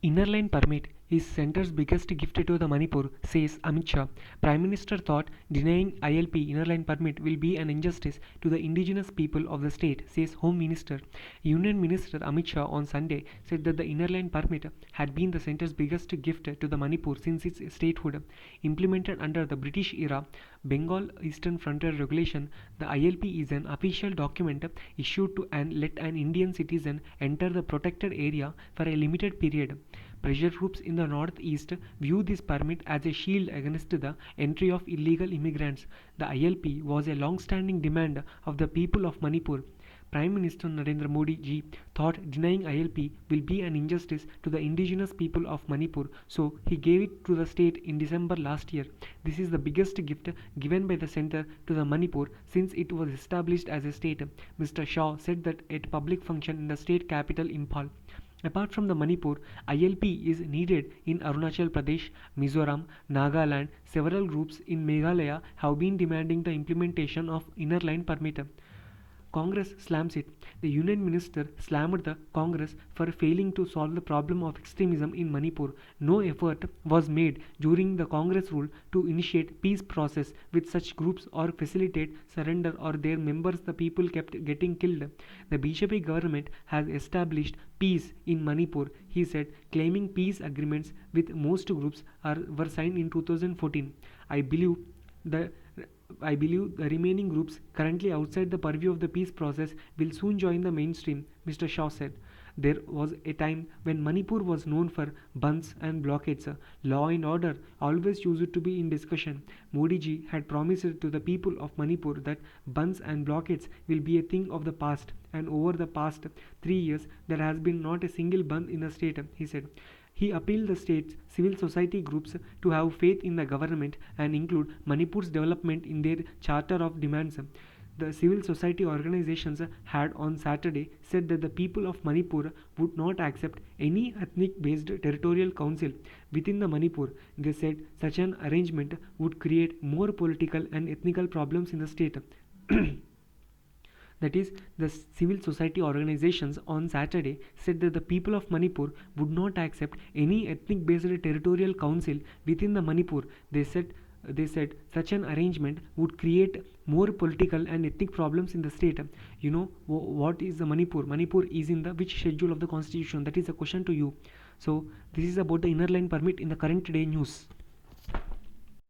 Inner line permit is centre's biggest gift to the Manipur, says Amit Shah. Prime Minister thought denying ILP inner line permit will be an injustice to the indigenous people of the state, says Home Minister. Union Minister Amit Shah on Sunday said that the inner line permit had been the centre's biggest gift to the Manipur since its statehood. Implemented under the British era Bengal Eastern Frontier Regulation, the ILP is an official document issued to let an Indian citizen enter the protected area for a limited period. Pressure groups in the northeast view this permit as a shield against the entry of illegal immigrants. The ILP was a long-standing demand of the people of Manipur. Prime Minister Narendra Modi ji thought denying ILP will be an injustice to the indigenous people of Manipur, so he gave it to the state in December last year. This is the biggest gift given by the centre to the Manipur since it was established as a state. Mr. Shaw said that at a public function in the state capital Imphal. Apart from the Manipur, ILP is needed in Arunachal Pradesh, Mizoram, Nagaland. Several groups in Meghalaya have been demanding the implementation of inner line permit. Congress slams it. The Union Minister slammed the Congress for failing to solve the problem of extremism in Manipur. No effort was made during the Congress rule to initiate peace process with such groups or facilitate surrender or their members the people kept getting killed. The BJP government has established peace in Manipur, he said, claiming peace agreements with most groups were signed in 2014. I believe the I believe the remaining groups currently outside the purview of the peace process will soon join the mainstream, Mr. Shaw said. There was a time when Manipur was known for bunds and blockades. Law and order always used to be in discussion. Modi ji had promised to the people of Manipur that bunds and blockades will be a thing of the past, and over the past 3 years there has been not a single bund in the state, he said. He appealed the state's civil society groups to have faith in the government and include Manipur's development in their charter of demands. The civil society organizations had on Saturday said that the people of Manipur would not accept any ethnic based territorial council within the Manipur. They said such an arrangement would create more political and ethnical problems in the state. That is, the civil society organizations on Saturday said that the people of Manipur would not accept any ethnic based territorial council within the Manipur. They said such an arrangement would create more political and ethnic problems in the state. You know what is the Manipur? Manipur is in the which schedule of the constitution? That is a question to you. So this is about the inner line permit in the current day news.